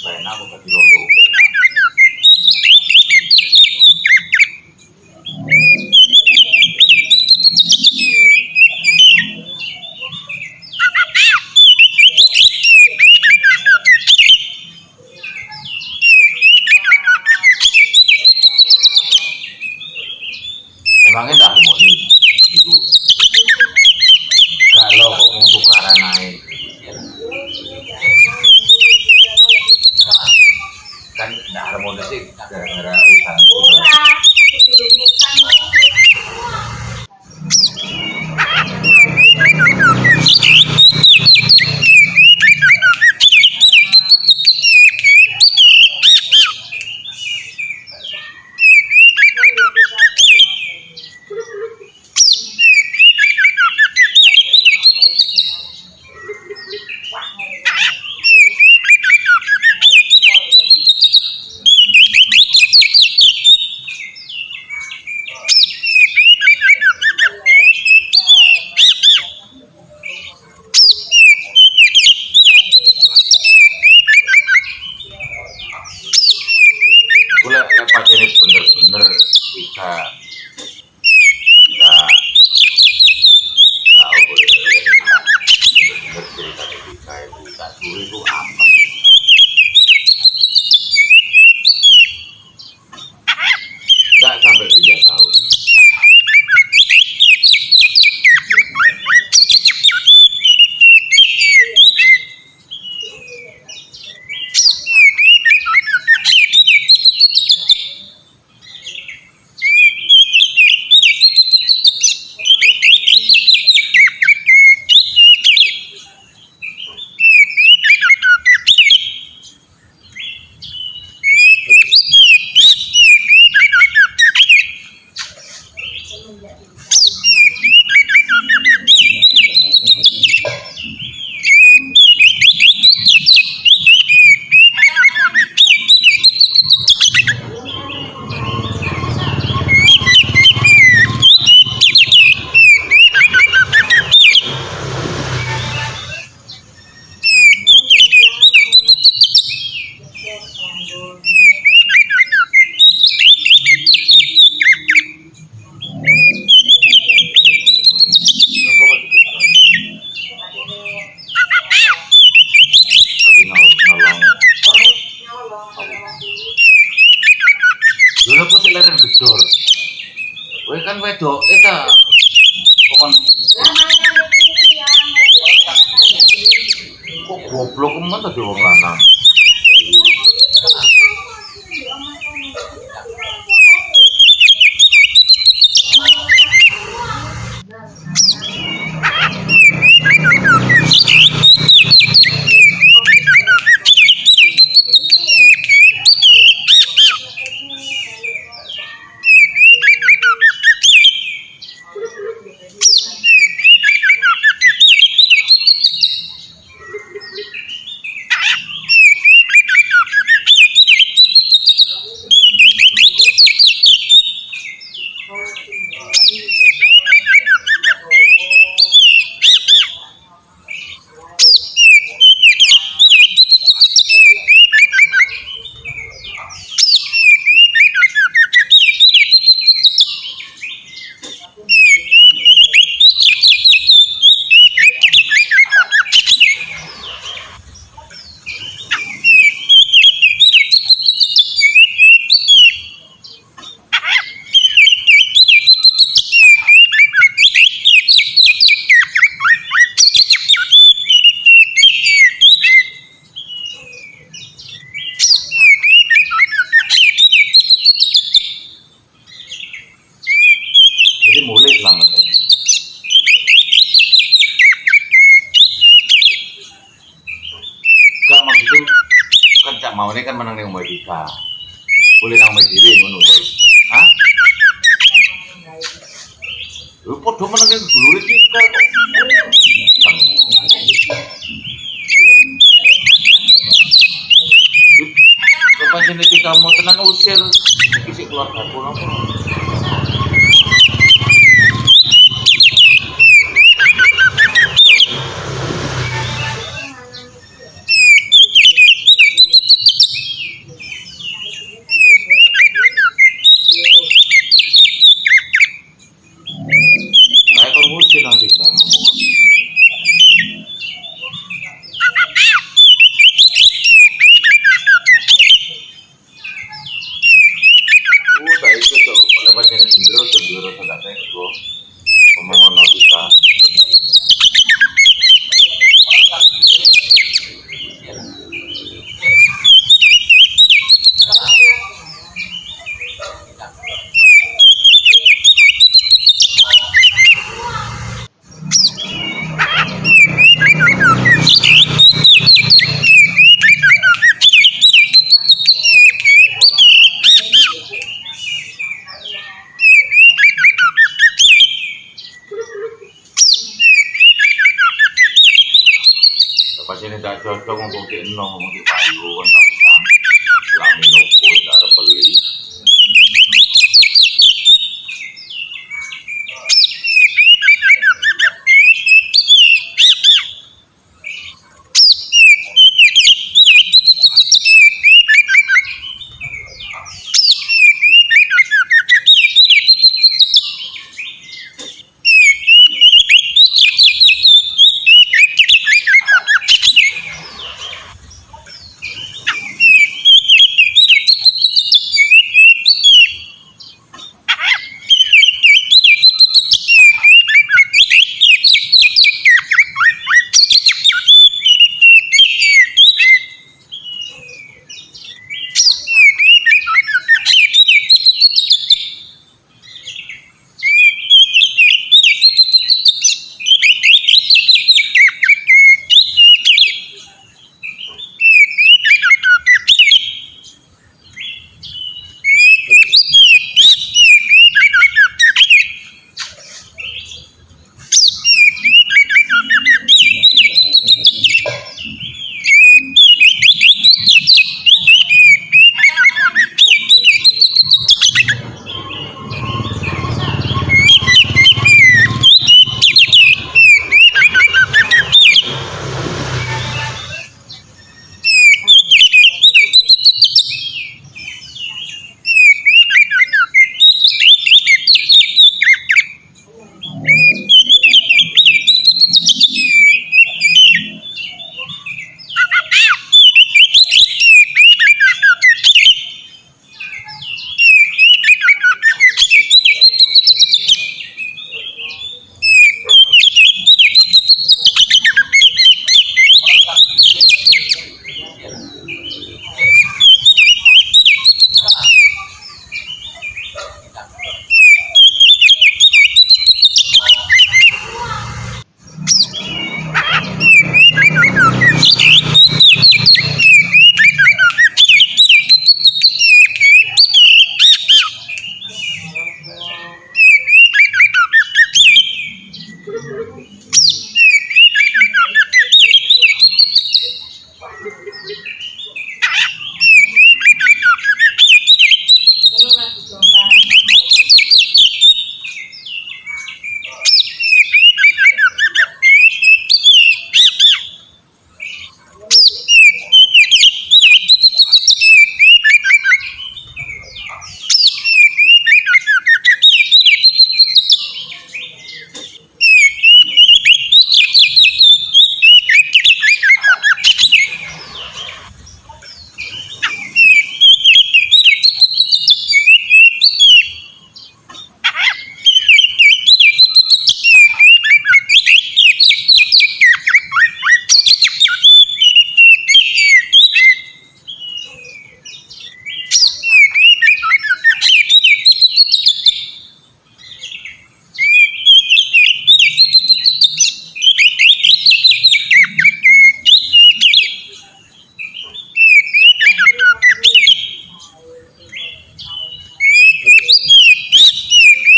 Pena aku ganti rondo pena. Emangnya tak harmoni itu. Kalau kok mau tukaran naik kan tidak harmonis sih gara-gara utang boleh lepas ini bener-bener kita nggak tahu boleh bener-bener cerita ketika ibu tak dulu itu apa sih nggak sampai 3 tahun. Dulu aku leren gedor. Kowe kan wedok eta. Pokon kok goblok men tadi wong lanang. Jadi mulai selamat ya. Gak maksudnya kan cak mau ini kan menang yang Dika. Boleh nang diri ngono to. Hah? Lu podo menang yang dulu Dika kok. Kapan jenis kamu tenang usir isi keluarga aku nopo. Lepas ini tak cocok ngomong di enong, ngomong di payu kan tak bisa. Lami nopo tak ada beli.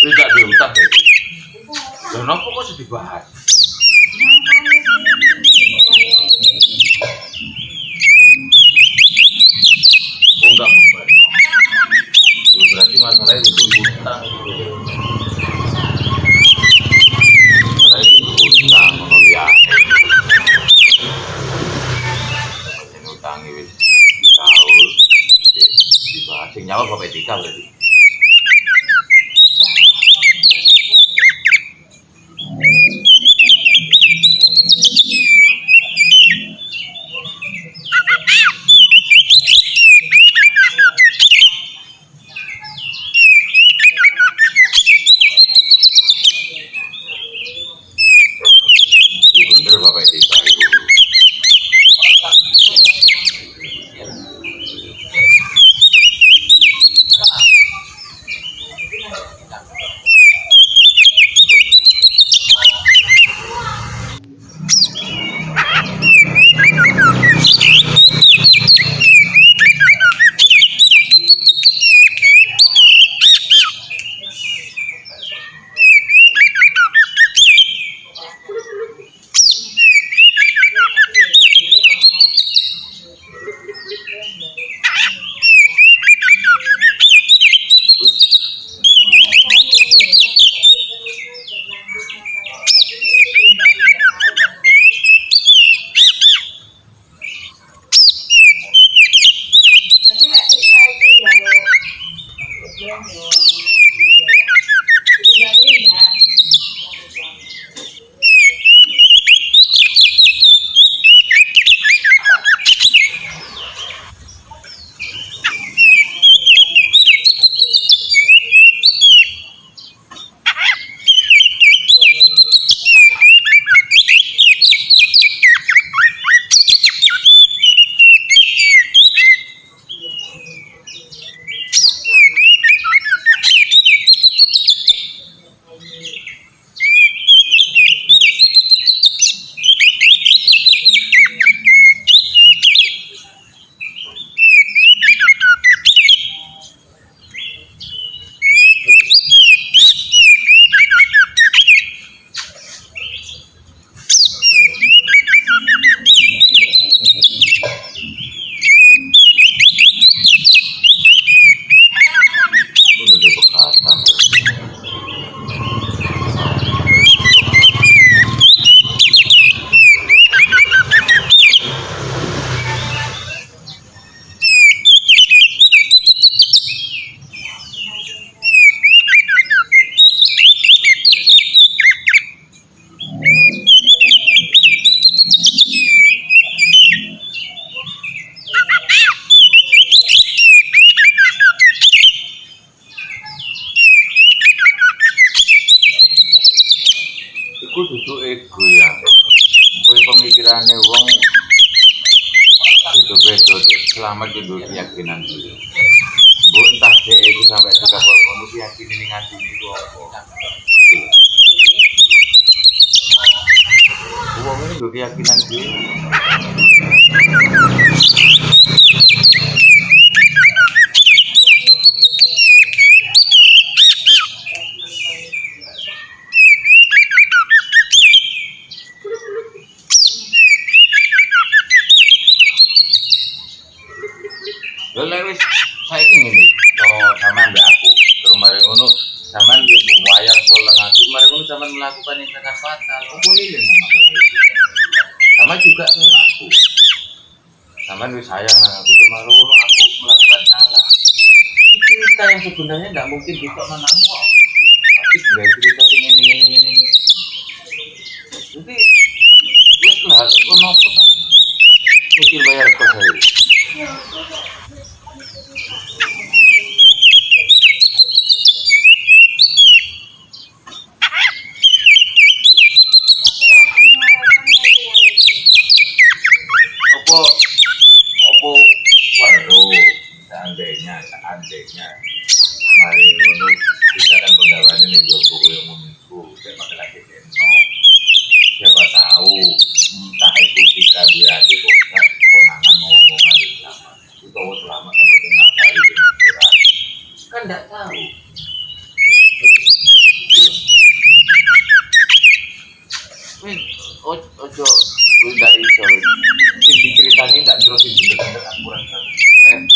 Tidak diutang jadi. Kenapa kok sedih dibahas? Oh enggak beban dong. Berarti masalahnya itu utang itu. Masalahnya itu utang menulias. Ini utang itu tahu dibahas. Nyawa bapak etika berarti. Bener bapak etika itu. Itu gede bekatan. Iku duduk ego ya. Kowe pemikirane wong beda-beda selamat di keyakinan diri. Mbok entah dhek iku sampai suka kok ngono keyakinan ning atine iku apa. Wong ini nggo keyakinan diri. Lha wis saiki ngene, cara sampean mbek aku, terus mari ngono sampean yo wayang poleng aku, mari ngono sampean melakukan yang sangat fatal. Opo ile masalah itu? Sama juga kayak aku. Sampean wis sayang nang aku, terus mari ngono aku melakukan salah. Itu cerita yang sebenarnya enggak mungkin ditokno nang kok. Tapi enggak cerita sing ngene. Jadi wis lah ono apa ta? Mikir bayar kos ae. Opo opo waduh seandainya mari ngono kita kan penggawaane ning jopo koyo ngono iku sik masalah kene. Siapa tahu entah itu kita dua hati kok konangan mau ngomongan selamat utawa selamat kalau tengah hari dengan kurang kan tidak tahu. Wih, ojo tidak iso sing diceritani tidak terus sing bener-bener akurat 100%.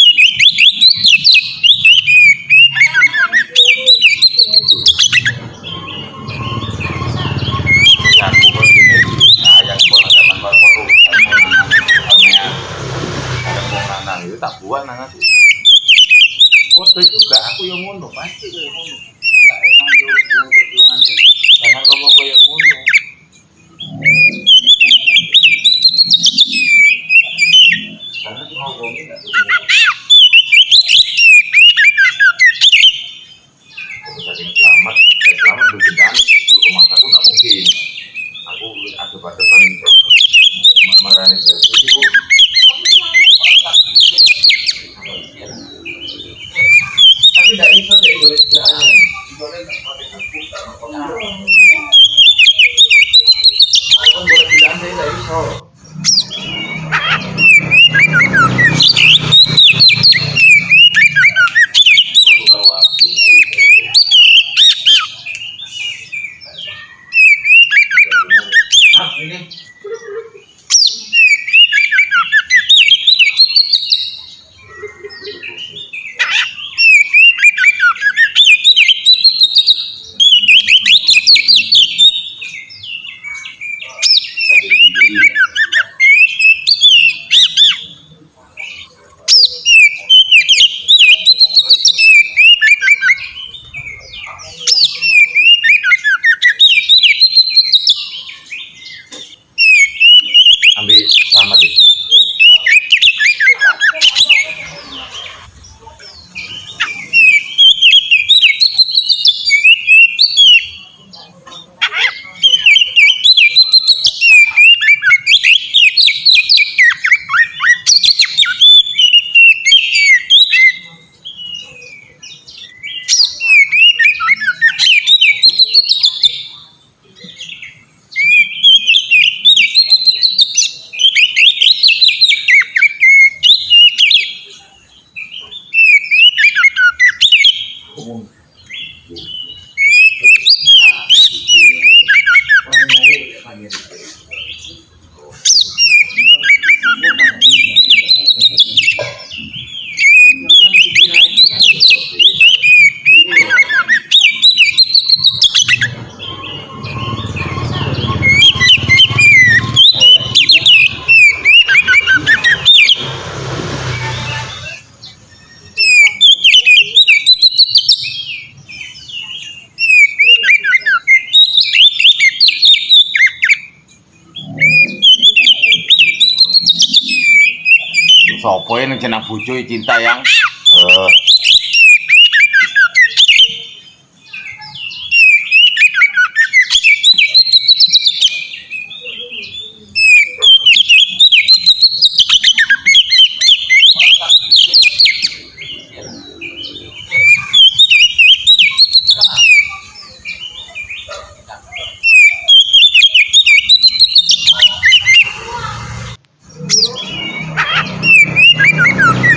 Ya aku kok gini sayang pola zaman baru konangan sampean ada konangan itu tak buat nang aku. Waduh juga aku yang ngono pasti kayak ngono. Enggak emang yo perjuangane. Jangan ngomong kayak ngono. Karena cuma ngomongin enggak begitu. Kalau saking selamat berkenaan rumah aku enggak mungkin. Aku ada pada depan marane itu ibu. Tapi tidak bisa saya boleh jalan. Boleh tak pakai aku tak pakai. Aku boleh bilang saya tidak bisa. Aku bawa aku. Ini. Sopo yang jeneng bojo cinta yang